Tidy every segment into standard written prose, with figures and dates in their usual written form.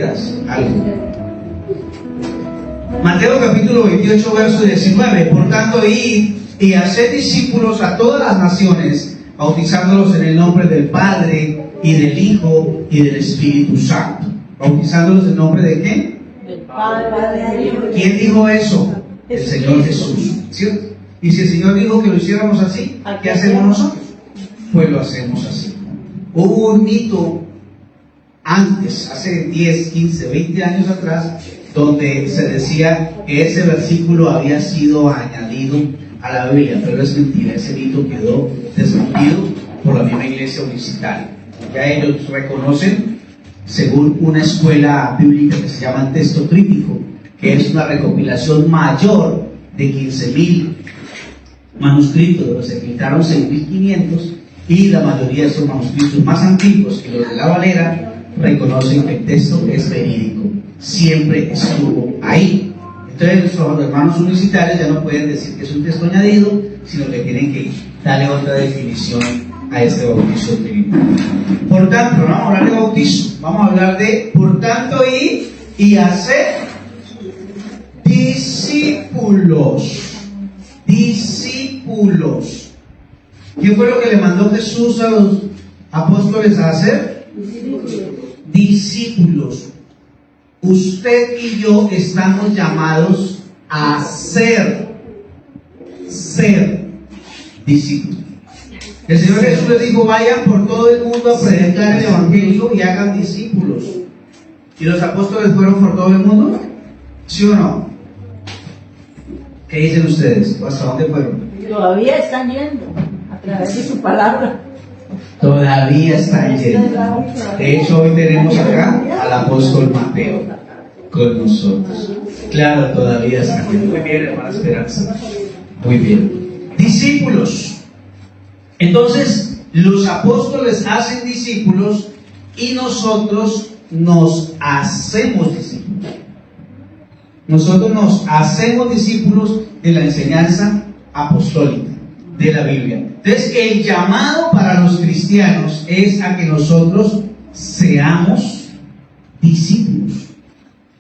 aprendas algo. Mateo capítulo 28, verso 19. Por tanto, id y haced discípulos a todas las naciones, bautizándolos en el nombre del Padre, y del Hijo, y del Espíritu Santo. ¿Bautizándolos en nombre de qué? Del Padre. ¿Quién dijo eso? El Señor Jesús, ¿cierto? Y si el Señor dijo que lo hiciéramos así, ¿qué hacemos nosotros? Pues lo hacemos así. Hubo un mito antes, hace 10, 15, 20 años atrás, donde se decía que ese versículo había sido añadido a la Biblia, pero es mentira. Ese mito quedó desmentido por la misma iglesia universitaria. Ya ellos reconocen, según una escuela bíblica que se llama Texto Crítico, que es una recopilación mayor de 15.000 manuscritos, de los que quitaron 6.500, y la mayoría de esos manuscritos más antiguos que los de la Valera reconocen que el texto es verídico, siempre estuvo ahí. Entonces nuestros hermanos universitarios ya no pueden decir que es un texto añadido, sino que tienen que darle otra definición a este bautizo trinitario. Por tanto, no vamos a hablar de bautizo, vamos a hablar de, por tanto, ir y hacer discípulos. Discípulos. ¿Qué fue lo que le mandó Jesús a los apóstoles a hacer? Discípulos. Usted y yo estamos llamados a ser discípulos. El Señor Jesús les dijo: vayan por todo el mundo a predicar el Evangelio y hagan discípulos. ¿Y los apóstoles fueron por todo el mundo? ¿Sí o no? ¿Qué dicen ustedes? ¿Hasta dónde fueron? Todavía están yendo a través de su palabra. Todavía están yendo. De hecho, hoy tenemos acá al apóstol Mateo con nosotros. Claro, todavía están yendo. Muy bien, hermana Esperanza. Muy bien. Discípulos. Entonces, los apóstoles hacen discípulos y nosotros nos hacemos discípulos. Nosotros nos hacemos discípulos de la enseñanza apostólica de la Biblia. Entonces, el llamado para los cristianos es a que nosotros seamos discípulos.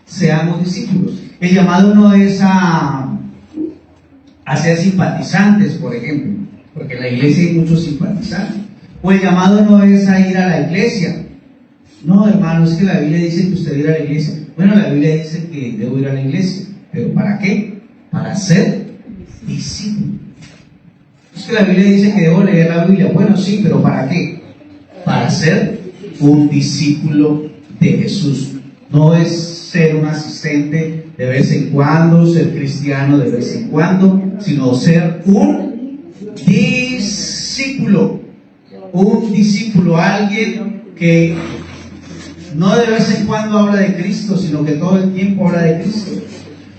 Seamos discípulos. El llamado no es a ser simpatizantes, por ejemplo, porque en la iglesia hay muchos simpatizantes. O el llamado no es a ir a la iglesia. No, hermano, es que la Biblia dice que usted debe ir a la iglesia. Bueno, la Biblia dice que debo ir a la iglesia. ¿Pero para qué? Para ser discípulo. Es que la Biblia dice que debo leer la Biblia. Bueno, sí, pero ¿para qué? Para ser un discípulo de Jesús. No es ser un asistente de vez en cuando, ser cristiano de vez en cuando, sino ser un discípulo. Un discípulo, alguien que no de vez en cuando habla de Cristo, sino que todo el tiempo habla de Cristo.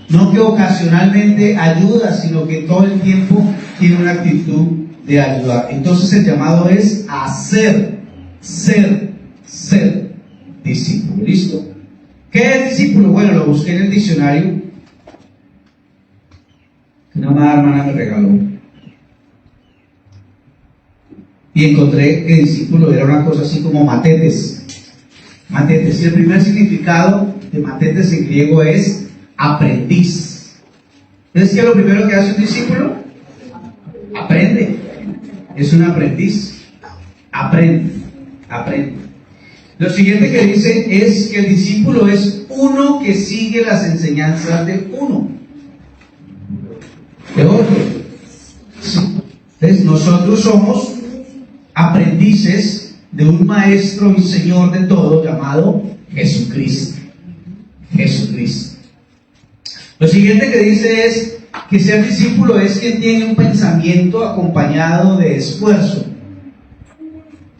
No que ocasionalmente ayuda, sino que todo el tiempo tiene una actitud de ayudar. Entonces el llamado es a ser discípulo. ¿Listo? ¿Qué es discípulo? Bueno, lo busqué en el diccionario que una amada hermana me regaló. Y encontré que discípulo era una cosa así como matetes. Matetes. Y el primer significado de matetes en griego es aprendiz. ¿Es que lo primero que hace un discípulo? Aprende. Es un aprendiz. Aprende. Lo siguiente que dice es que el discípulo es uno que sigue las enseñanzas de uno. ¿De otro? Sí. Entonces nosotros somos aprendices de un maestro y señor de todo llamado Jesucristo. Lo siguiente que dice es que ser discípulo es quien tiene un pensamiento acompañado de esfuerzo.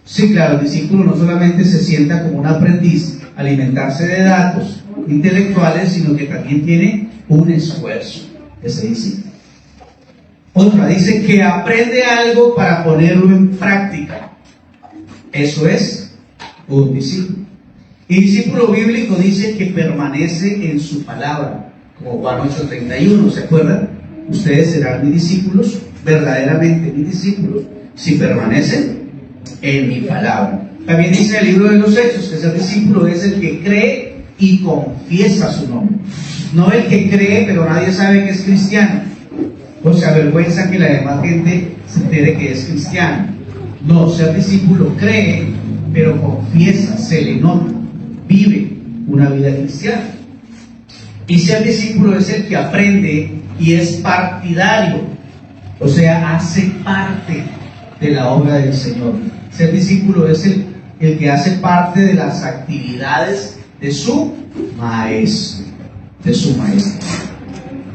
Sí, claro, el discípulo no solamente se sienta como un aprendiz a alimentarse de datos intelectuales, sino que también tiene un esfuerzo. Ese discípulo. Otra dice que aprende algo para ponerlo en práctica. Eso es un discípulo. Y discípulo bíblico dice que permanece en su palabra, como Juan 8:31, ¿se acuerdan? Ustedes serán mis discípulos, verdaderamente mis discípulos, si permanecen en mi palabra. También dice el libro de los Hechos que ser discípulo es el que cree y confiesa su nombre. No el que cree, pero nadie sabe que es cristiano, o se avergüenza que la demás gente se entere que es cristiano. No, ser discípulo cree, pero confiesa, se le nota, vive una vida cristiana. Y ser discípulo es el que aprende y es partidario, o sea, hace parte de la obra del Señor. Ser discípulo es el que hace parte de las actividades de su maestro,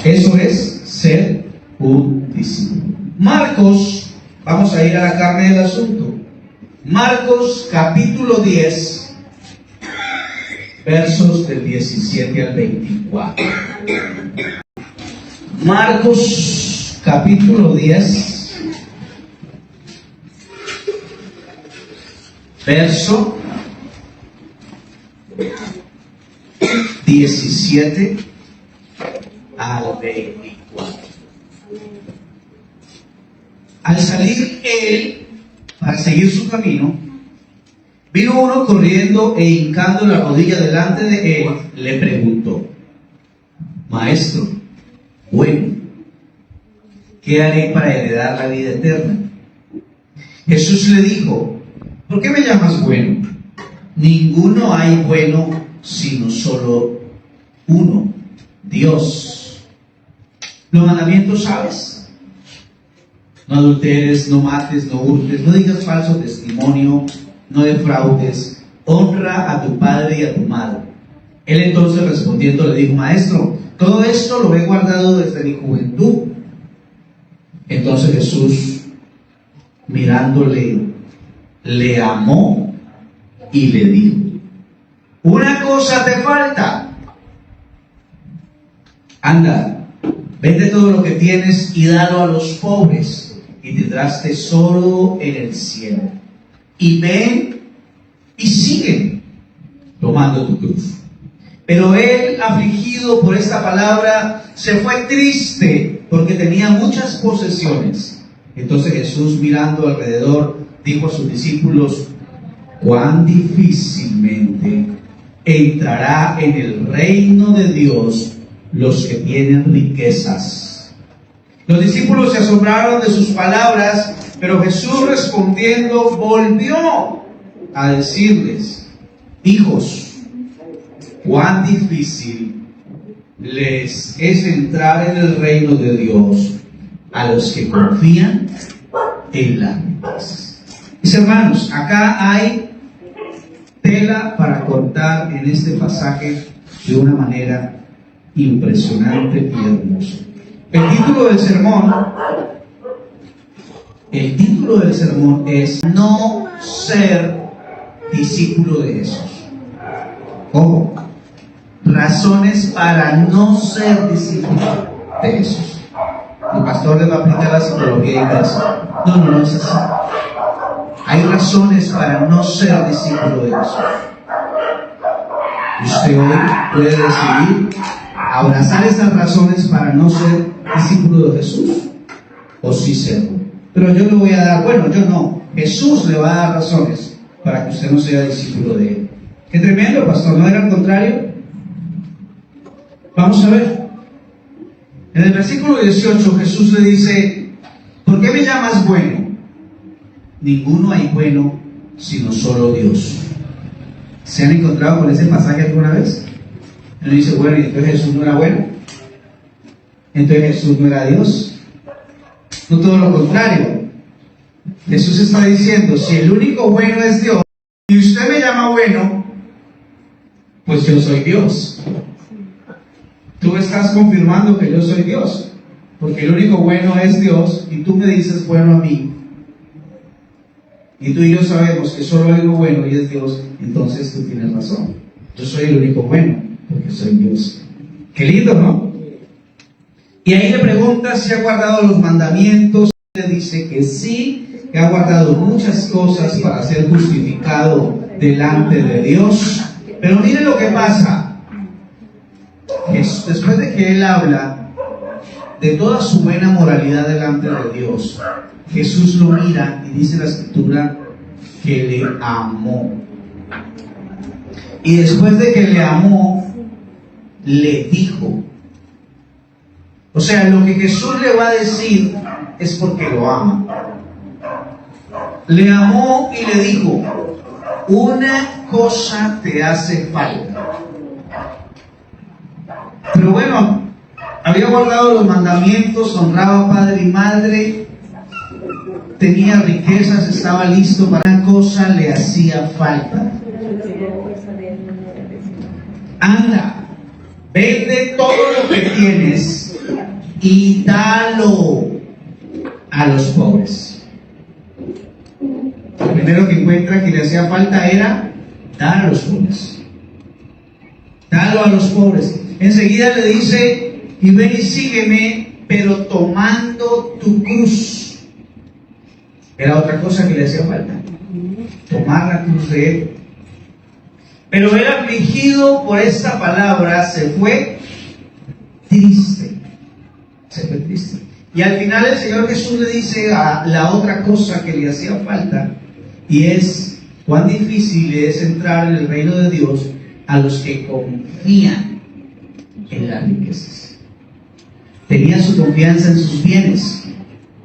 Eso es ser un discípulo. Marcos, vamos a ir a la carne del asunto. Marcos capítulo 10, versos del 17 al 24. Marcos capítulo 10, verso 17 al 24. Al salir él para seguir su camino, vino uno corriendo e hincando la rodilla delante de él, le preguntó: Maestro, bueno, ¿qué haré para heredar la vida eterna? Jesús le dijo: ¿por qué me llamas bueno? Ninguno hay bueno sino solo uno, Dios. Los mandamientos sabes: no adulteres, no mates, no hurtes, no digas falso testimonio, no defraudes, honra a tu padre y a tu madre. Él entonces respondiendo le dijo: Maestro, todo esto lo he guardado desde mi juventud. Entonces Jesús, mirándole, le amó y le dijo: una cosa te falta. Anda, vende todo lo que tienes y dalo a los pobres, y tendrás tesoro en el cielo. Y ven y sigue tomando tu cruz. Pero él, afligido por esta palabra, se fue triste porque tenía muchas posesiones. Entonces Jesús, mirando alrededor, dijo a sus discípulos: cuán difícilmente entrará en el reino de Dios los que tienen riquezas. Los discípulos se asombraron de sus palabras, pero Jesús, respondiendo, volvió a decirles: hijos, cuán difícil les es entrar en el reino de Dios a los que confían en las riquezas. Mis hermanos, acá hay tela para cortar en este pasaje de una manera impresionante y hermosa. El título del sermón es no ser discípulo de Jesús. Ojo, razones para no ser discípulo de Jesús. El pastor le va a aplicar la psicología inversa. No es así. Hay razones para no ser discípulo de Jesús. Usted hoy puede decidir abrazar esas razones para no ser discípulo de Jesús, o sí serlo. Pero yo le voy a dar, yo no. Jesús le va a dar razones para que usted no sea discípulo de él. Qué tremendo, pastor, ¿no era al contrario? Vamos a ver. En el versículo 18 Jesús le dice: ¿por qué me llamas bueno? Ninguno hay bueno sino solo Dios. ¿Se han encontrado con ese pasaje alguna vez? Él dice: bueno, ¿y entonces Jesús no era bueno? ¿Entonces Jesús no era Dios? No, todo lo contrario. Jesús está diciendo: si el único bueno es Dios y usted me llama bueno, pues yo soy Dios. Tú estás confirmando que yo soy Dios, porque el único bueno es Dios, y tú me dices bueno a mí. Y tú y yo sabemos que solo hay uno bueno y es Dios. Entonces tú tienes razón. Yo soy el único bueno porque soy Dios. Qué lindo, ¿no? Y ahí le pregunta si ha guardado los mandamientos. Le dice que sí, que ha guardado muchas cosas para ser justificado delante de Dios. Pero mire lo que pasa. Después de que él habla de toda su buena moralidad delante de Dios, Jesús lo mira y dice la Escritura que le amó. Y después de que le amó, le dijo. O sea, lo que Jesús le va a decir es porque lo ama. Le amó y le dijo, una cosa te hace falta. Pero bueno, había guardado los mandamientos, honraba a padre y madre, tenía riquezas, estaba listo para una cosa, le hacía falta. Anda, vende todo lo que tienes y dalo a los pobres. Lo primero que encuentra que le hacía falta era dar a los pobres. Dalo a los pobres. Enseguida le dice, y ven y sígueme, pero tomando tu cruz. Era otra cosa que le hacía falta. Tomar la cruz de él. Pero él, afligido por esta palabra, se fue triste. Se fue triste. Y al final el Señor Jesús le dice a la otra cosa que le hacía falta, y es cuán difícil es entrar en el reino de Dios a los que confían en las riquezas. Tenía su confianza en sus bienes,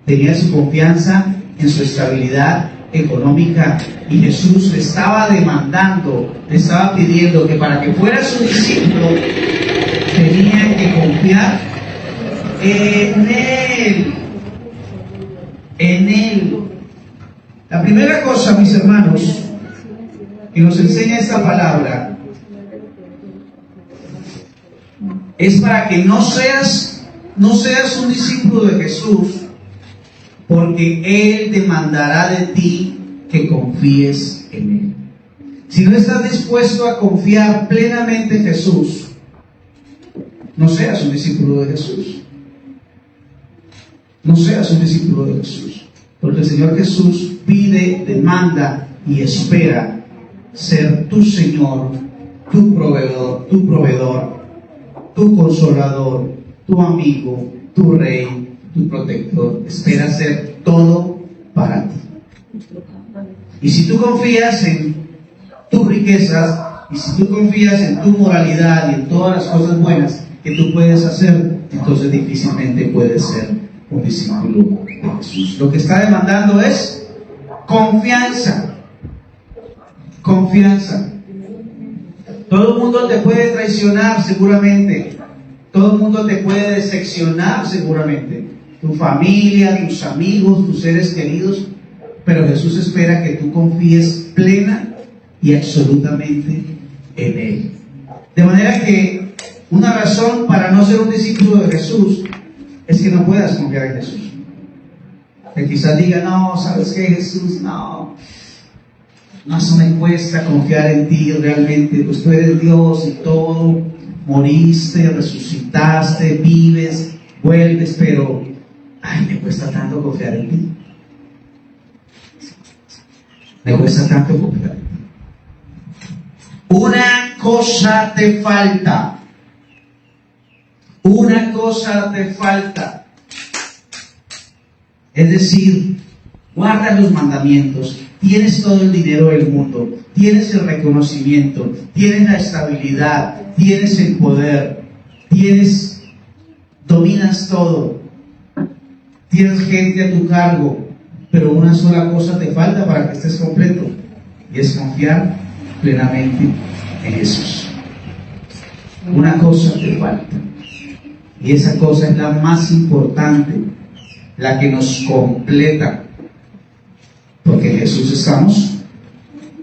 tenía su confianza en su estabilidad económica, y Jesús le estaba demandando, le estaba pidiendo que para que fuera su discípulo tenía que confiar en Él. En Él. La primera cosa, mis hermanos, que nos enseña esta palabra es para que no seas un discípulo de Jesús, porque Él demandará de ti que confíes en Él. Si no estás dispuesto a confiar plenamente en Jesús, no seas un discípulo de Jesús. No seas un discípulo de Jesús. Porque el Señor Jesús pide, demanda y espera ser tu Señor, tu proveedor, tu consolador, tu amigo, tu rey, tu protector. Espera ser todo para ti. Y si tú confías en tus riquezas, y si tú confías en tu moralidad y en todas las cosas buenas que tú puedes hacer, entonces difícilmente puedes ser un discípulo de Jesús. Lo que está demandando es confianza. Confianza. Todo el mundo te puede traicionar seguramente. Todo el mundo te puede decepcionar seguramente. Tu familia, tus amigos, tus seres queridos. Pero Jesús espera que tú confíes plena y absolutamente en Él. De manera que una razón para no ser un discípulo de Jesús es que no puedas confiar en Jesús. Que quizás diga, no, ¿sabes qué, Jesús? No, eso me cuesta confiar en ti realmente. Pues tú eres Dios y todo. Moriste, resucitaste, vives, vuelves, pero me cuesta tanto confiar en ti. Me cuesta tanto confiar en ti. Una cosa te falta. Una cosa te falta. Es decir, guarda los mandamientos, tienes todo el dinero del mundo, tienes el reconocimiento, tienes la estabilidad, tienes el poder, dominas todo, tienes gente a tu cargo, pero una sola cosa te falta para que estés completo, y es confiar plenamente en Jesús. Una cosa te falta. Y esa cosa es la más importante, la que nos completa. Porque en Jesús estamos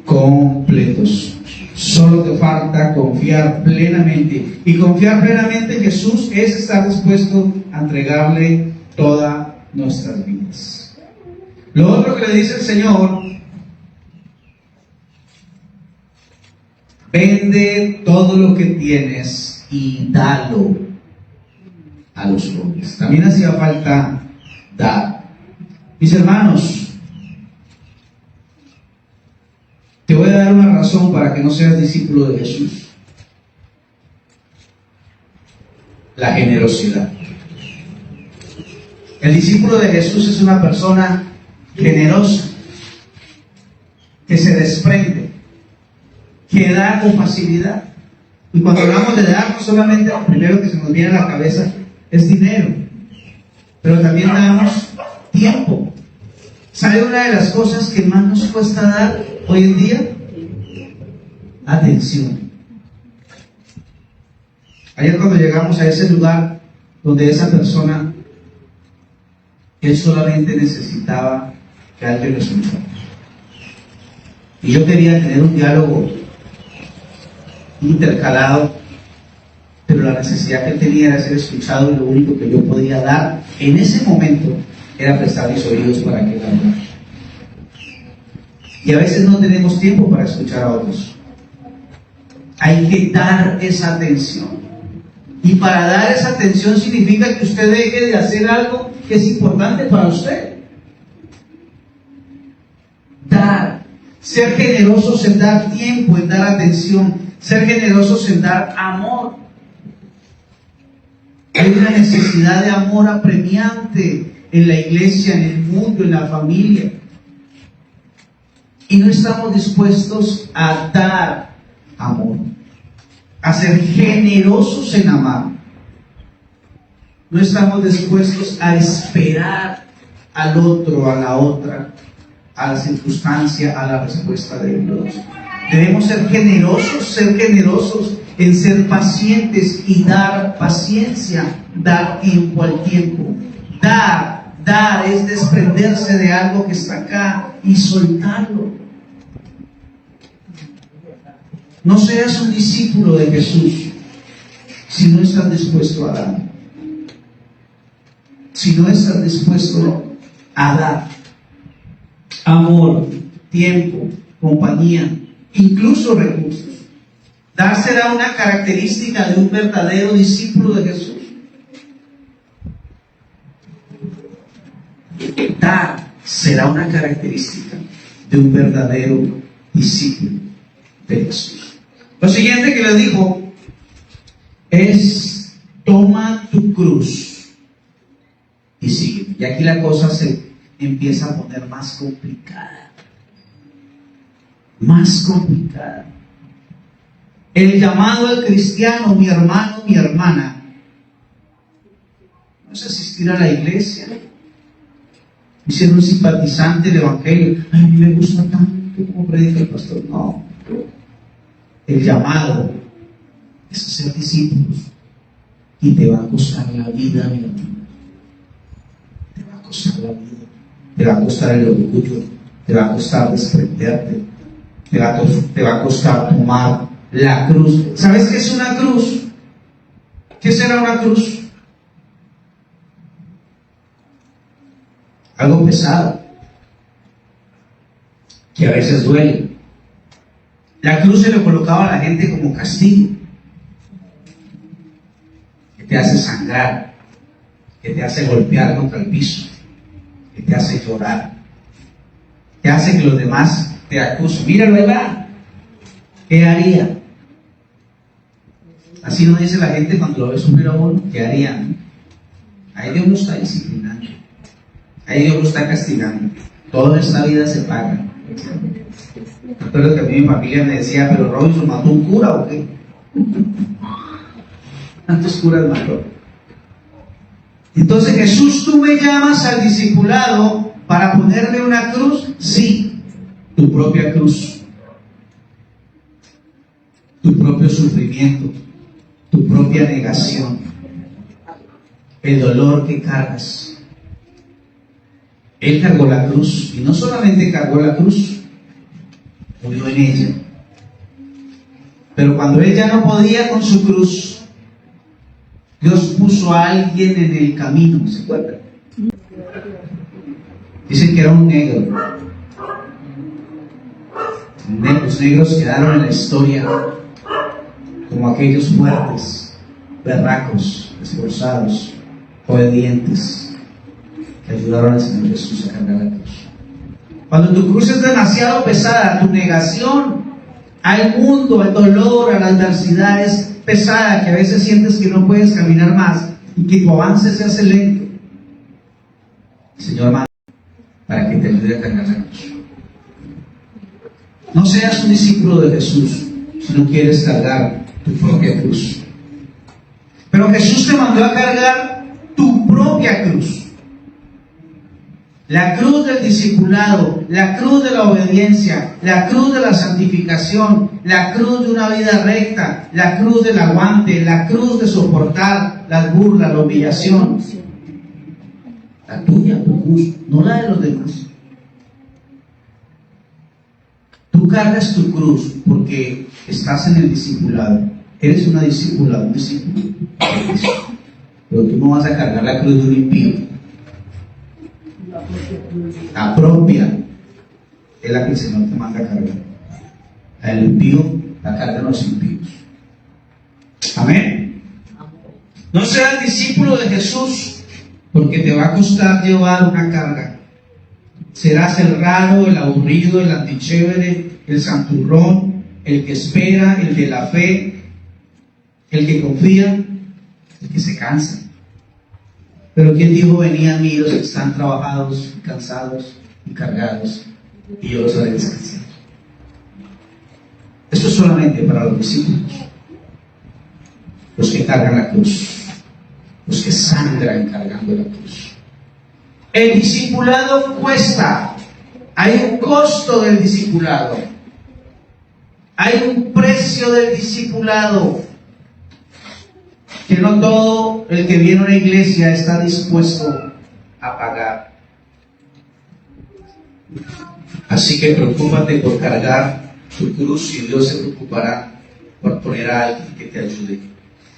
completos. Solo te falta confiar plenamente. Y confiar plenamente en Jesús es estar dispuesto a entregarle todas nuestras vidas. Lo otro que le dice el Señor: vende todo lo que tienes y dalo a los pobres. También hacía falta dar. Mis hermanos, te voy a dar una razón para que no seas discípulo de Jesús: la generosidad. El discípulo de Jesús es una persona generosa, que se desprende, que dar con facilidad. Y cuando hablamos de dar, no solamente lo primero que se nos viene a la cabeza es dinero, pero también damos tiempo. ¿Sabe una de las cosas que más nos cuesta dar hoy en día? Atención. Ayer cuando llegamos a ese lugar donde esa persona, él solamente necesitaba que alguien lo escuchara. Y yo quería tener un diálogo intercalado, pero la necesidad que él tenía era ser escuchado y lo único que yo podía dar en ese momento era prestar mis oídos para que él hablara. Y a veces no tenemos tiempo para escuchar a otros. Hay que dar esa atención. Y para dar esa atención significa que usted deje de hacer algo que es importante para usted. Dar. Ser generosos en dar tiempo, en dar atención. Ser generosos en dar amor. Hay una necesidad de amor apremiante en la iglesia, en el mundo, en la familia. Y no estamos dispuestos a dar amor, a ser generosos en amar. No estamos dispuestos a esperar al otro, a la otra, a la circunstancia, a la respuesta de Dios. Debemos ser generosos en ser pacientes y dar paciencia, dar tiempo al tiempo. Dar es desprenderse de algo que está acá y soltarlo. No seas un discípulo de Jesús si no estás dispuesto a dar. Si no estás dispuesto a dar amor, tiempo, compañía, incluso recursos. Dar será una característica de un verdadero discípulo de Jesús. Dar será una característica de un verdadero discípulo de Jesús. Lo siguiente que le dijo es: toma tu cruz y sigue. Y aquí la cosa se empieza a poner más complicada. Más complicada. El llamado al cristiano, mi hermano, mi hermana, no es asistir a la iglesia, y ser un simpatizante del evangelio. Ay, a mí me gusta tanto como predica el pastor. No. El llamado es ser discípulos, y te va a costar la vida, mi hermano. Te va a costar la vida. Te va a costar el orgullo. Te va a costar desprenderte. Te va a costar tomar la cruz. ¿Sabes qué es una cruz? ¿Qué será una cruz? Algo pesado, que a veces duele. La cruz se le colocaba a la gente como castigo, que te hace sangrar, que te hace golpear contra el piso, que te hace llorar, que hace que los demás te acusen. Míralo ahí va, ¿qué haría? Así nos dice la gente cuando lo ve sufrir a uno. ¿Qué harían? Ahí Dios lo está disciplinando, ahí Dios lo está castigando. Toda esta vida se paga. Recuerdo que a mí mi familia me decía: ¿pero Robinson mató un cura o qué? ¿Cuántos curas mató? Entonces, Jesús, ¿tú me llamas al discipulado para ponerme una cruz? Sí, tu propia cruz, tu propio sufrimiento, tu propia negación, el dolor que cargas. Él cargó la cruz, y no solamente cargó la cruz, murió en ella. Pero cuando él ya no podía con su cruz, Dios puso a alguien en el camino. ¿Se acuerdan? Dicen que era un negro. Los negros quedaron en la historia como aquellos fuertes, berracos, esforzados, obedientes, que ayudaron al Señor Jesús a cargar la cruz. Cuando tu cruz es demasiado pesada, tu negación al mundo, al dolor, a la adversidad es pesada, que a veces sientes que no puedes caminar más y que tu avance se hace lento, el Señor manda para que te ayude a cargar la cruz. No seas un discípulo de Jesús si no quieres cargar tu propia cruz. Pero Jesús te mandó a cargar tu propia cruz. La cruz del discipulado, la cruz de la obediencia, la cruz de la santificación, la cruz de una vida recta, la cruz del aguante, la cruz de soportar las burlas, la humillación. La tuya, tu cruz, no la de los demás. Tú cargas tu cruz porque estás en el discipulado. Eres una discípula, un discípulo de Cristo. Pero tú no vas a cargar la cruz de un impío. La propia es la que el Señor te manda a cargar. La del impío la cargan los impíos. Amén. No seas discípulo de Jesús porque te va a costar llevar una carga. Serás el raro, el aburrido, el antichévere, el santurrón, el que espera, el de la fe, el que confía, el que se cansa. Pero ¿quién dijo venía a mí los que están trabajados, cansados y cargados, y yo los haré descansar? Esto es solamente para los discípulos, los que cargan la cruz, los que sangran cargando la cruz. El discipulado cuesta, hay un costo del discipulado, hay un precio del discipulado que no todo el que viene a una iglesia está dispuesto a pagar. Así que preocúpate por cargar tu cruz y Dios se preocupará por poner a alguien que te ayude.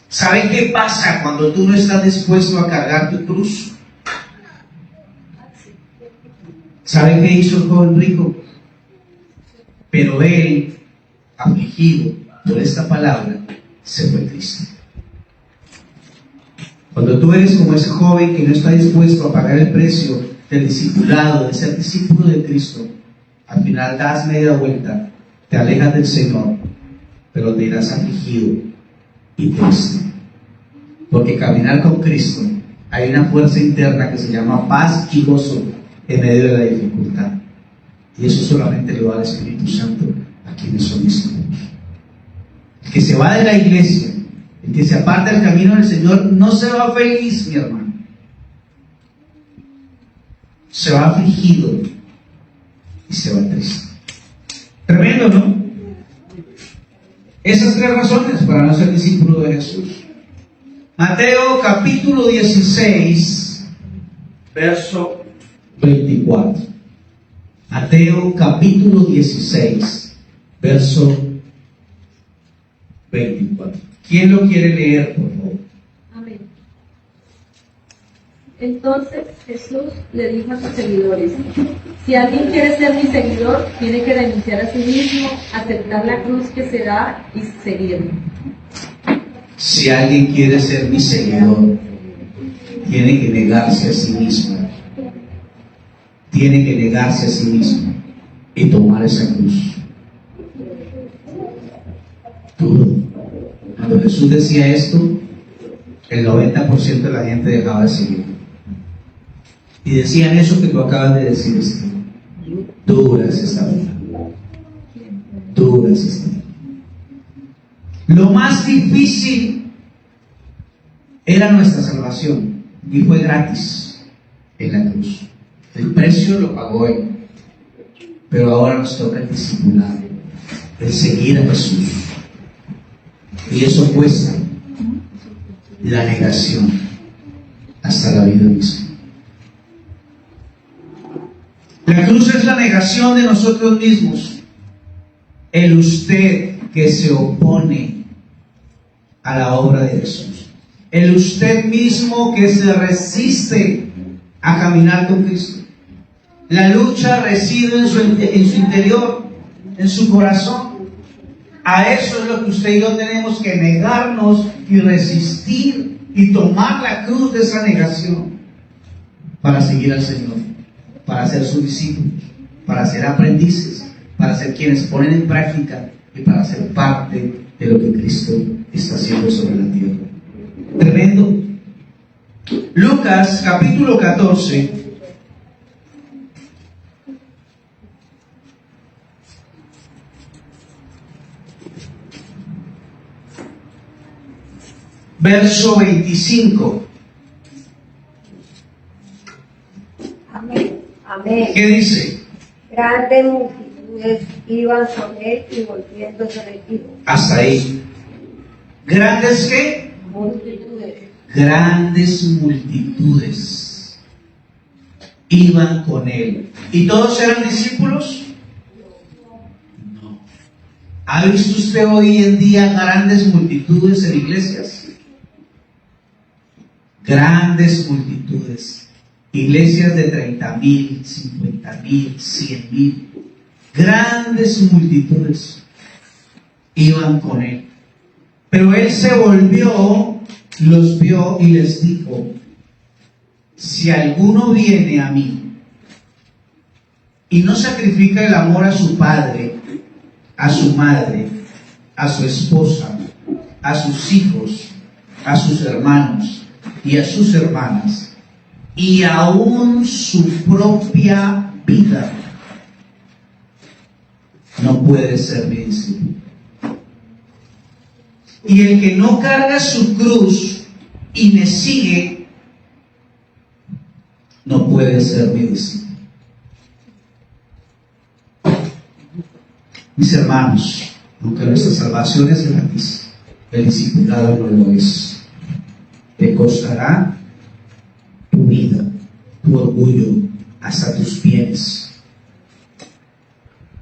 ¿Saben qué pasa cuando tú no estás dispuesto a cargar tu cruz? ¿Saben qué hizo el joven rico? Pero él, afligido por esta palabra, se fue triste. Cuando tú eres como ese joven que no está dispuesto a pagar el precio del discipulado, de ser discípulo de Cristo, al final das media vuelta, te alejas del Señor, pero te irás afligido y triste. Porque caminar con Cristo, hay una fuerza interna que se llama paz y gozo en medio de la dificultad. Y eso solamente lo da el Espíritu Santo a quienes son discípulos. El que se va de la iglesia, el que se aparta del camino del Señor, no se va feliz, mi hermano. Se va afligido y se va triste. Tremendo, ¿no? Esas tres razones para no ser discípulo de Jesús. Mateo capítulo 16, verso 24. Mateo capítulo 16, verso 24. ¿Quién lo quiere leer, por favor? Amén. Entonces Jesús le dijo a sus seguidores: si alguien quiere ser mi seguidor, tiene que renunciar a sí mismo, aceptar la cruz que se da y seguirme. Si alguien quiere ser mi seguidor, tiene que negarse a sí mismo. Tiene que negarse a sí mismo y tomar esa cruz. Duro. Cuando Jesús decía esto, el 90% de la gente dejaba de seguir. Y decían eso que tú acabas de decir, Esteban. Dura es esta vida. Dura es esta vida. Lo más difícil era nuestra salvación y fue gratis en la cruz. El precio lo pagó Él. Pero ahora nos toca el discipulado, el seguir a Jesús. Y eso cuesta la negación hasta la vida misma. La cruz es la negación de nosotros mismos. El usted que se opone a la obra de Jesús. El usted mismo que se resiste a caminar con Cristo. La lucha reside en su interior, en su corazón. A eso es lo que usted y yo tenemos que negarnos y resistir y tomar la cruz de esa negación para seguir al Señor, para ser sus discípulos, para ser aprendices, para ser quienes ponen en práctica y para ser parte de lo que Cristo está haciendo sobre la tierra. Tremendo. Lucas capítulo 14. verso 25. Amén. Amén. ¿Qué dice? Grandes multitudes iban con él y volviéndose retiros. Hasta ahí. ¿Grandes qué? Multitudes. Grandes multitudes iban con él. ¿Y todos eran discípulos? No. ¿Ha visto usted hoy en día grandes multitudes en iglesias? Grandes multitudes. Iglesias de 30,000, 50,000, 100,000. Grandes multitudes iban con él. Pero él se volvió, los vio y les dijo: si alguno viene a mí y no sacrifica el amor a su padre, a su madre, a su esposa, a sus hijos, a sus hermanos y a sus hermanas, y aún su propia vida, no puede ser mi discípulo. Y el que no carga su cruz y me sigue, no puede ser mi discípulo. Mis hermanos, aunque nuestra salvación es gratis, el discipulado no lo es. Te costará tu vida, tu orgullo, hasta tus bienes,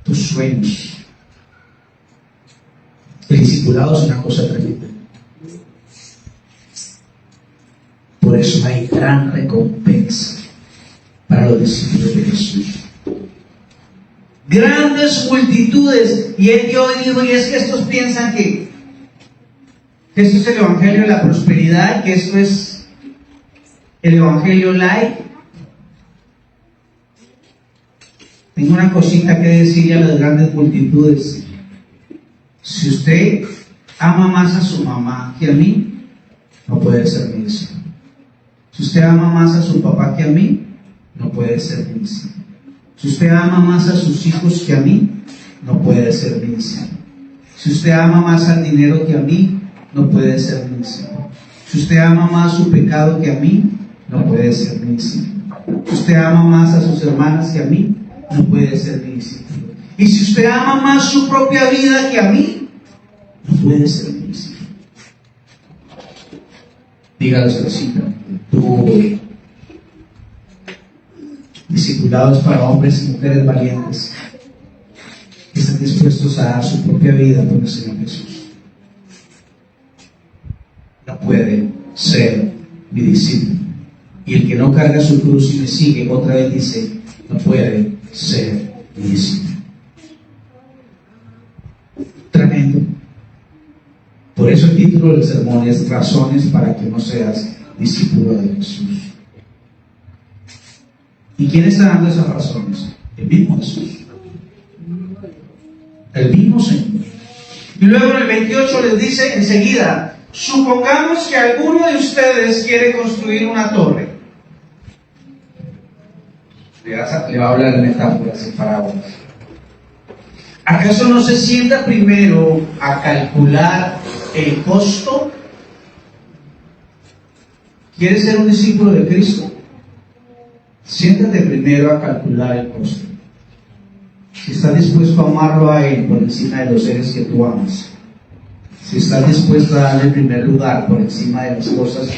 tus sueños. El discipulado es una cosa tremenda. Por eso hay gran recompensa para los discípulos de Jesús. Grandes multitudes. Y yo digo, y es que estos piensan que esto es el evangelio de la prosperidad, que esto es el evangelio light. Tengo una cosita que decirle a las grandes multitudes. Si usted ama más a su mamá que a mí, no puede ser mi discípulo. Si usted ama más a su papá que a mí, no puede ser mi discípulo. Si usted ama más a sus hijos que a mí, no puede ser mi discípulo. Si usted ama más al dinero que a mí, no puede ser mi discípulo. Si usted ama más su pecado que a mí, no puede ser mi discípulo. Si usted ama más a sus hermanas que a mí, no puede ser mi discípulo. Y si usted ama más su propia vida que a mí, no puede ser mi discípulo. Dígalo así, tu discipulado es para hombres y mujeres valientes que están dispuestos a dar su propia vida por el Señor Jesús. No puede ser mi discípulo. Y el que no carga su cruz y me sigue, otra vez dice, no puede ser mi discípulo. Tremendo. Por eso el título del sermón es Razones para que no seas discípulo de Jesús. ¿Y quién está dando esas razones? El mismo Jesús. El mismo Señor. Y luego en el 28 les dice enseguida: supongamos que alguno de ustedes quiere construir una torre. Le va a hablar de metáforas y parábolas. ¿Acaso no se sienta primero a calcular el costo? ¿Quieres ser un discípulo de Cristo? Siéntate primero a calcular el costo. Si estás dispuesto a amarlo a Él por encima de los seres que tú amas, si estás dispuesto a darle el primer lugar por encima de las cosas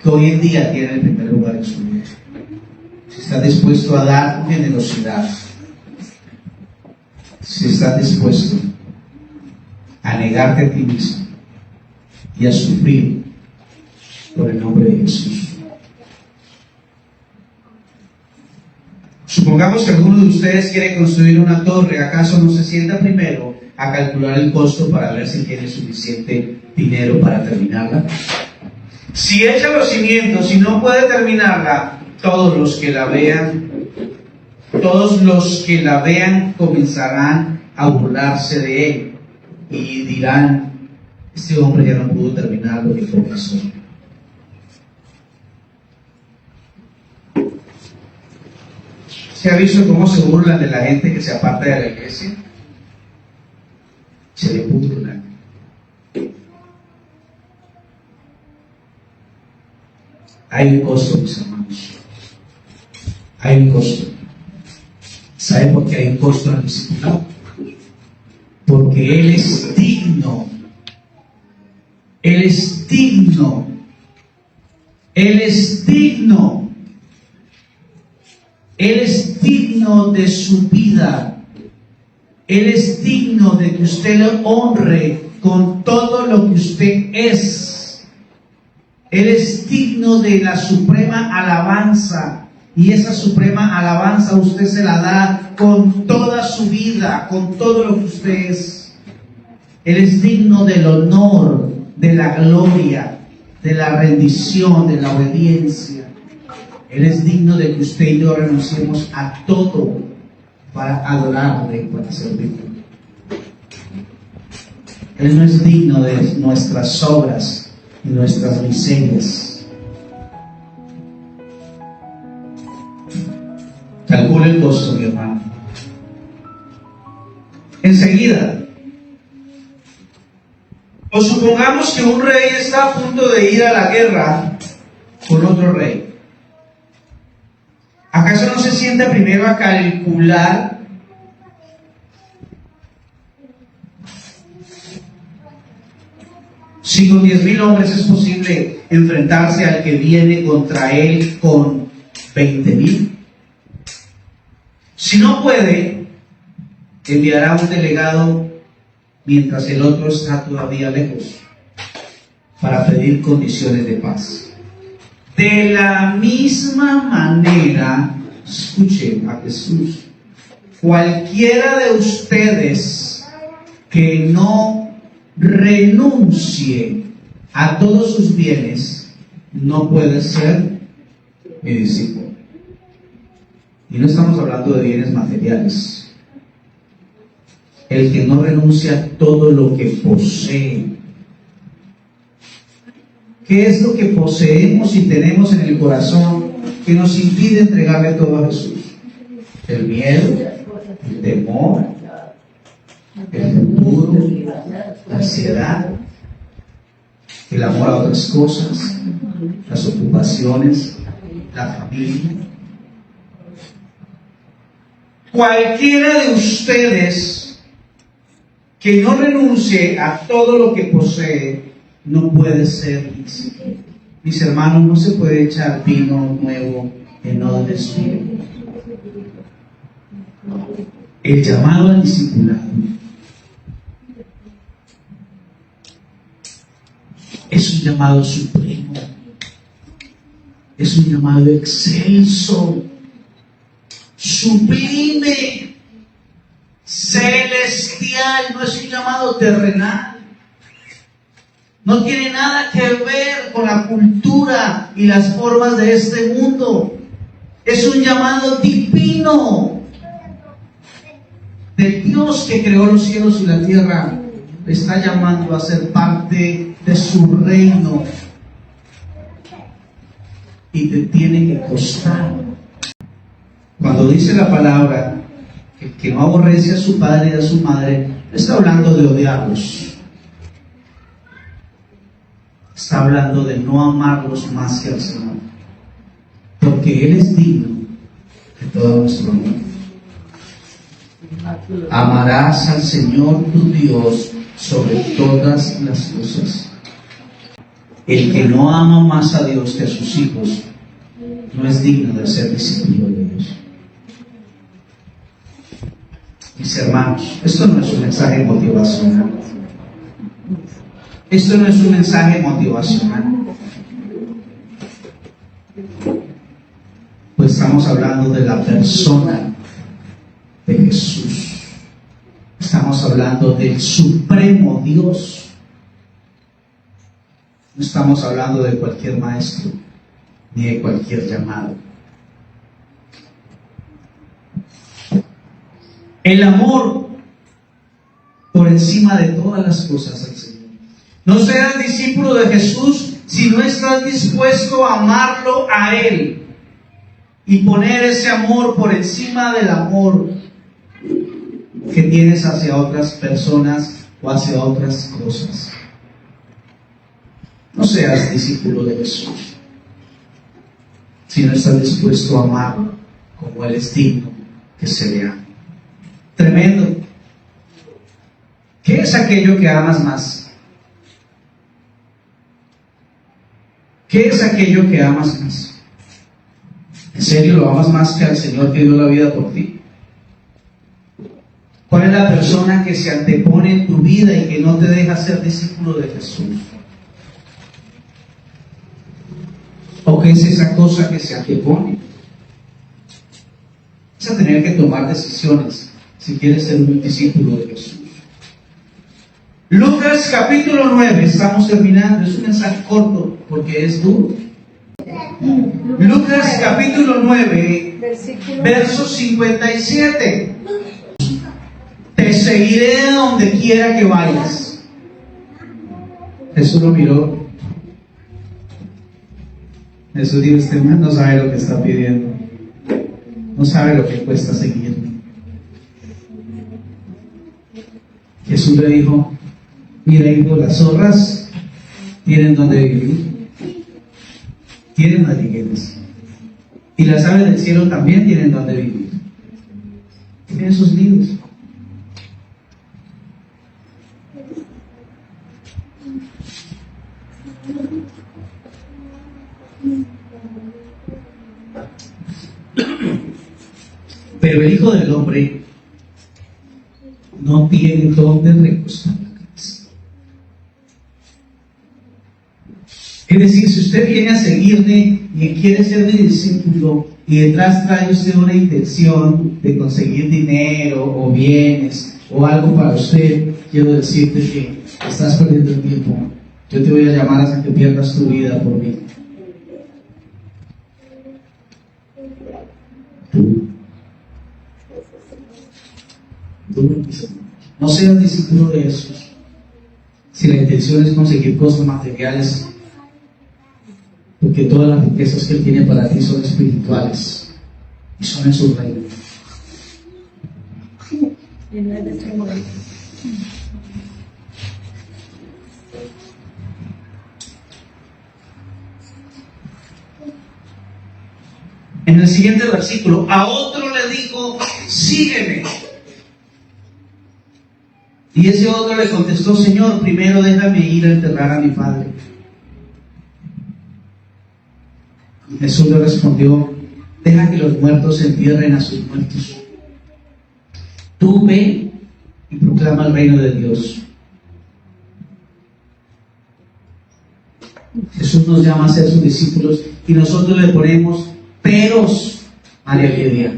que hoy en día tienen el primer lugar en su vida, si estás dispuesto a dar con generosidad, si estás dispuesto a negarte a ti mismo y a sufrir por el nombre de Jesús. Supongamos que alguno de ustedes quiere construir una torre. ¿Acaso no se sienta primero a calcular el costo para ver si tiene suficiente dinero para terminarla? Si echa los cimientos y no puede terminarla, todos los que la vean comenzarán a burlarse de él y dirán: este hombre ya no pudo terminar lo que comenzó. ¿Se ha visto cómo se burlan de la gente que se aparta de la iglesia? Se le burlan. Hay un costo, mis hermanos. Hay un costo. ¿Sabe por qué hay un costo en el discipulado? Porque Él es digno. Él es digno. Él es digno. Él es digno de su vida. Él es digno de que usted le honre con todo lo que usted es. Él es digno de la suprema alabanza. Y esa suprema alabanza usted se la da con toda su vida, con todo lo que usted es. Él es digno del honor, de la gloria, de la rendición, de la obediencia. Él es digno de que usted y yo renunciemos a todo para adorarle, para servirle. Él no es digno de nuestras obras y nuestras miserias. Calcule el costo, mi hermano. Enseguida, o supongamos que un rey está a punto de ir a la guerra con otro rey. ¿Acaso no se sienta primero a calcular si con 10,000 hombres es posible enfrentarse al que viene contra él con 20,000? Si no puede, enviará un delegado mientras el otro está todavía lejos para pedir condiciones de paz. De la misma manera, escuchen a Jesús, cualquiera de ustedes que no renuncie a todos sus bienes no puede ser mi discípulo. Y no estamos hablando de bienes materiales. El que no renuncia a todo lo que posee. ¿Qué es lo que poseemos y tenemos en el corazón que nos impide entregarle todo a Jesús? El miedo, el temor, el futuro, la ansiedad, el amor a otras cosas, las ocupaciones, la familia. Cualquiera de ustedes que no renuncie a todo lo que posee no puede ser discípulo. Mis hermanos, no se puede echar vino nuevo en odres viejos. El llamado al discipulado es un llamado supremo, es un llamado excelso, sublime, celestial, no es un llamado terrenal. No tiene nada que ver con la cultura y las formas de este mundo. Es un llamado divino del Dios que creó los cielos y la tierra. Le está llamando a ser parte de su reino. Y te tiene que costar. Cuando dice la palabra que no aborrece a su padre y a su madre, no está hablando de odiarlos. Está hablando de no amarlos más que al Señor. Porque Él es digno de todo nuestro amor. Amarás al Señor tu Dios sobre todas las cosas. El que no ama más a Dios que a sus hijos no es digno de ser discípulo de Dios. Mis hermanos, esto no es un mensaje motivacional. Esto no es un mensaje motivacional. Pues estamos hablando de la persona de Jesús. Estamos hablando del supremo Dios. No estamos hablando de cualquier maestro, ni de cualquier llamado. El amor por encima de todas las cosas al Señor. No serás discípulo de Jesús si no estás dispuesto a amarlo a Él y poner ese amor por encima del amor que tienes hacia otras personas o hacia otras cosas. No seas discípulo de Jesús. si no estás dispuesto a amar como Él es digno que se le ame. Tremendo. ¿Qué es aquello que amas más? ¿Qué es aquello que amas más? ¿En serio lo amas más que al Señor que dio la vida por ti? ¿Cuál es la persona que se antepone en tu vida y que no te deja ser discípulo de Jesús? ¿O qué es esa cosa que se antepone? Vas a tener que tomar decisiones si quieres ser un discípulo de Jesús. Lucas capítulo 9, estamos terminando, es un mensaje corto porque es duro. Lucas capítulo 9, verso 57. Te seguiré a donde quiera que vayas. Jesús lo miró. Jesús dijo, este man no sabe lo que está pidiendo. No sabe lo que cuesta seguirme. Jesús le dijo, mira hijo, las zorras tienen donde vivir. Tienen madrigueras. Y las aves del cielo también tienen donde vivir. Tienen sus nidos. Pero el Hijo del Hombre no tiene dónde recostar la cabeza. Es decir, si usted viene a seguirme y quiere ser mi discípulo y detrás trae usted una intención de conseguir dinero o bienes o algo para usted, quiero decirte que estás perdiendo el tiempo. Yo te voy a llamar hasta que pierdas tu vida por mí. Tú no seas discípulo de Jesús si la intención es conseguir cosas materiales, porque todas las riquezas que Él tiene para ti son espirituales y son en su reino. En el siguiente versículo, a otro le dijo, sígueme. Y ese otro le contestó, Señor, primero déjame ir a enterrar a mi padre. Y Jesús le respondió, deja que los muertos entierren a sus muertos. Tú ve y proclama el reino de Dios. Jesús nos llama a ser sus discípulos y nosotros le ponemos peros a la idea.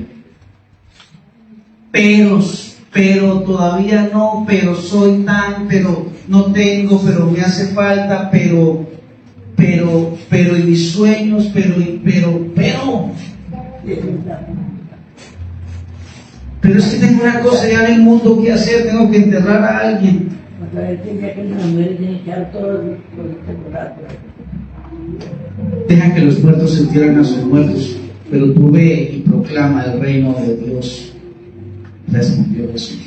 Pero todavía no, pero soy tan, pero no tengo, pero me hace falta, pero y mis sueños, pero es que tengo una cosa ya en el mundo que hacer, tengo que enterrar a alguien. Deja que los muertos se entierren a sus muertos, pero tú ve y proclama el reino de Dios. Respondió Jesús.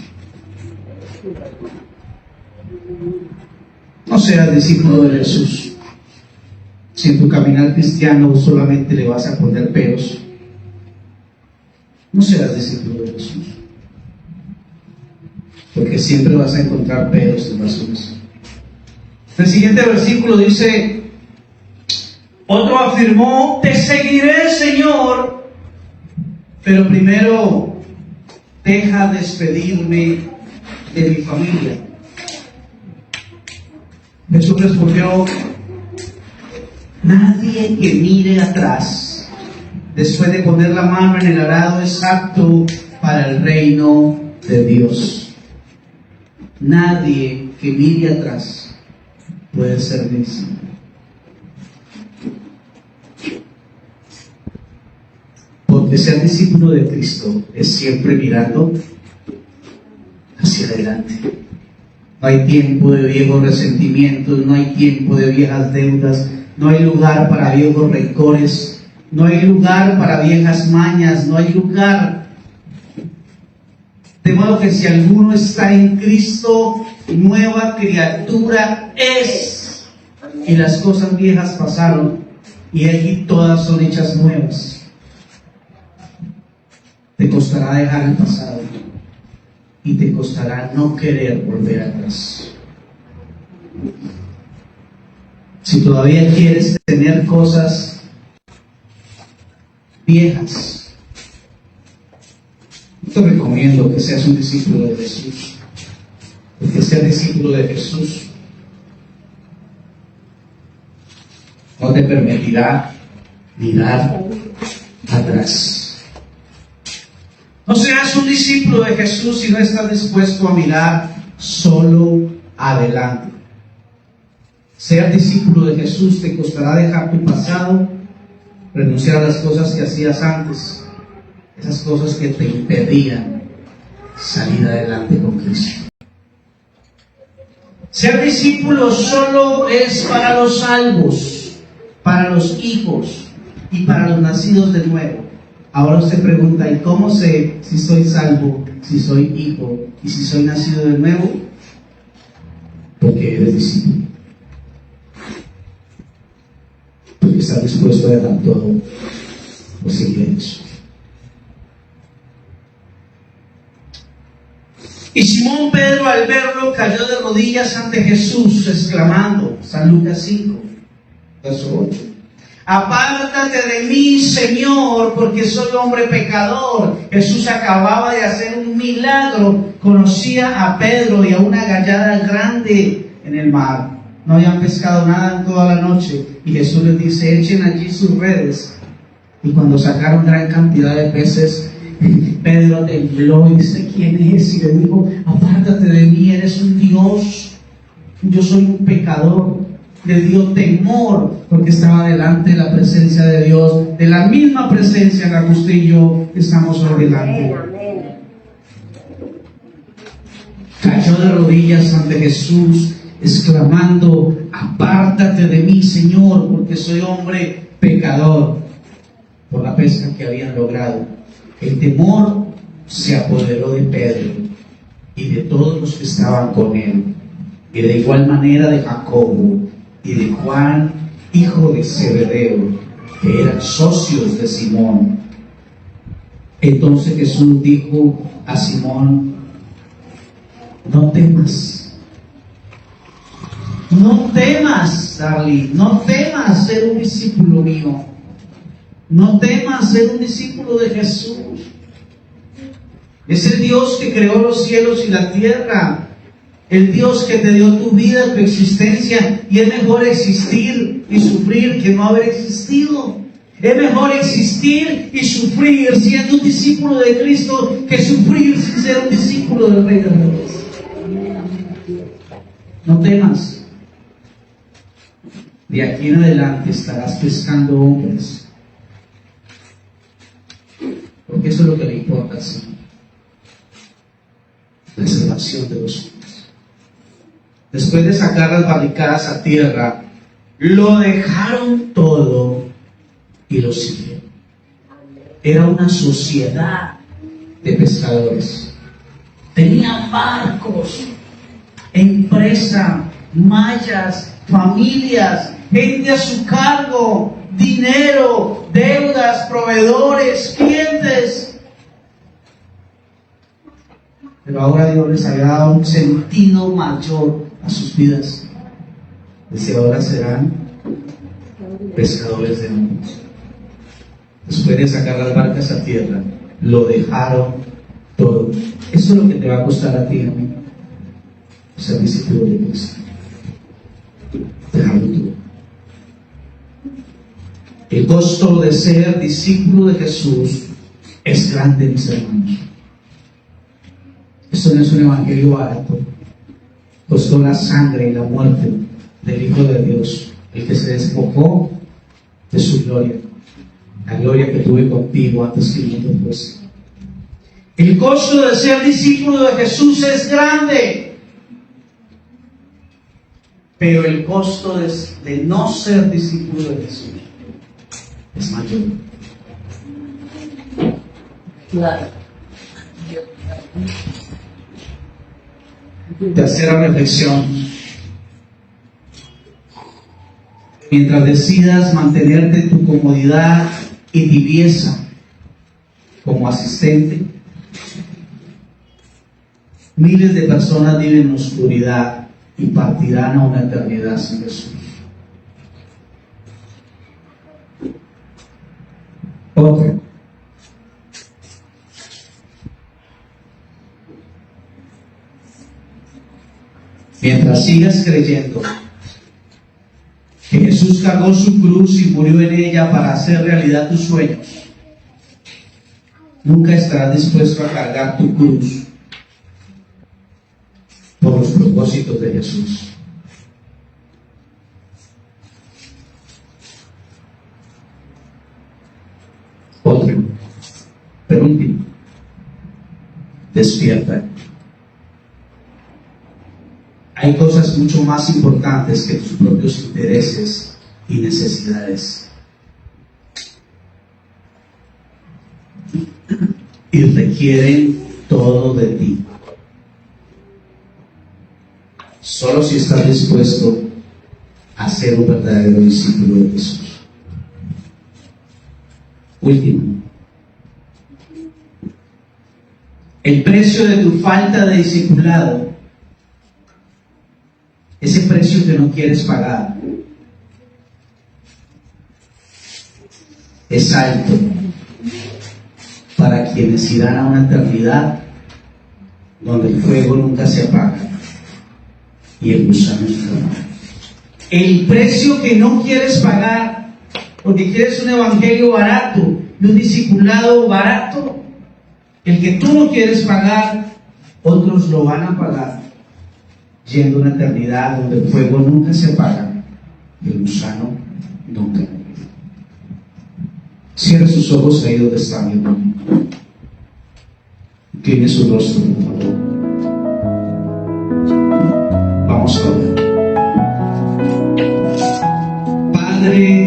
No seas discípulo de Jesús si en tu caminar cristiano solamente le vas a poner peros. No seas discípulo de Jesús, porque siempre vas a encontrar peros y razones. El siguiente versículo dice, otro afirmó, te seguiré, Señor, pero primero deja despedirme de mi familia. Jesús respondió, nadie que mire atrás después de poner la mano en el arado es apto para el reino de Dios. Nadie que mire atrás puede ser discípulo. Porque ser discípulo de Cristo es siempre mirando hacia adelante. No hay tiempo de viejos resentimientos, no hay tiempo de viejas deudas, no hay lugar para viejos rencores, no hay lugar para viejas mañas, no hay lugar. De modo que si alguno está en Cristo, nueva criatura es. Y las cosas viejas pasaron, y aquí todas son hechas nuevas. Te costará dejar el pasado y te costará no querer volver atrás. Si todavía quieres tener cosas viejas, te recomiendo que seas un discípulo de Jesús. Porque ser discípulo de Jesús no te permitirá mirar atrás. No seas un discípulo de Jesús si no estás dispuesto a mirar solo adelante. Ser discípulo de Jesús te costará dejar tu pasado, renunciar a las cosas que hacías antes, esas cosas que te impedían salir adelante con Cristo. Ser discípulo solo es para los salvos, para los hijos y para los nacidos de nuevo. Ahora usted pregunta, ¿y cómo sé si soy salvo, si soy hijo y si soy nacido de nuevo? Porque eres discípulo. Porque estás dispuesto a dejar todo por seguir a Jesús. Y Simón Pedro, al verlo, cayó de rodillas ante Jesús, exclamando, San Lucas 5, verso 8, apártate de mí, Señor, porque soy hombre pecador. Jesús acababa de hacer un milagro, conocía a Pedro y a una gallada grande en el mar. No habían pescado nada en toda la noche, y Jesús les dice, echen allí sus redes. Y cuando sacaron gran cantidad de peces, Pedro tembló y dice, ¿quién es? Y le dijo, apártate de mí, eres un Dios, yo soy un pecador. Le dio temor porque estaba delante de la presencia de Dios, de la misma presencia en la que usted y yo estamos hoy delante. Cayó de rodillas ante Jesús, exclamando, apártate de mí, Señor, porque soy hombre pecador, por la pesca que habían logrado. El temor se apoderó de Pedro y de todos los que estaban con él, y de igual manera de Jacobo y de Juan, hijo de Zebedeo, que eran socios de Simón. Entonces Jesús dijo a Simón, no temas, Darly, no temas ser un discípulo mío. No temas ser un discípulo de Jesús. Es el Dios que creó los cielos y la tierra. El Dios que te dio tu vida, tu existencia. Y es mejor existir y sufrir que no haber existido. Es mejor existir y sufrir siendo un discípulo de Cristo que sufrir sin ser un discípulo del Rey de Reyes. No temas. De aquí en adelante estarás pescando hombres. Porque eso es lo que le importa al Señor. La salvación de los hombres. Después de sacar las barricadas a tierra, lo dejaron todo y lo siguieron. Era una sociedad de pescadores. Tenían barcos, empresa, mallas, familias, gente a su cargo, dinero, deudas, proveedores, clientes. Pero ahora Dios les había dado un sentido mayor a sus vidas. Desde ahora serán pescadores de hombres. Después de sacar las barcas a tierra, lo dejaron todo. Eso es lo que te va a costar a ti, amigo, ser discípulo de Cristo. Dejarlo todo. El costo de ser discípulo de Jesús es grande, mis hermanos. Esto no es un evangelio barato. Costó la sangre y la muerte del Hijo de Dios, el que se despojó de su gloria, la gloria que tuve contigo antes que yo te fuese. El costo de ser discípulo de Jesús es grande, pero el costo de no ser discípulo de Jesús es mayor. Claro. Tercera reflexión. Mientras decidas mantenerte en tu comodidad y tibieza como asistente, miles de personas viven en oscuridad y partirán a una eternidad sin Jesús. Otro. Mientras sigas creyendo que Jesús cargó su cruz y murió en ella para hacer realidad tus sueños, nunca estarás dispuesto a cargar tu cruz por los propósitos de Jesús. Otro, pero último, despierta. Hay cosas mucho más importantes que tus propios intereses y necesidades. Y requieren todo de ti. Solo si estás dispuesto a ser un verdadero discípulo de Jesús. Último. El precio de tu falta de discipulado, ese precio que no quieres pagar, es alto para quienes irán a una eternidad donde el fuego nunca se apaga y el gusano nunca. El precio que no quieres pagar porque quieres un evangelio barato y un discipulado barato, el que tú no quieres pagar, otros lo van a pagar, yendo a una eternidad donde el fuego nunca se apaga y el gusano nunca. Cierre sus ojos ahí donde está, mi hermano. Incline su rostro, por favor. Vamos a orar. Padre,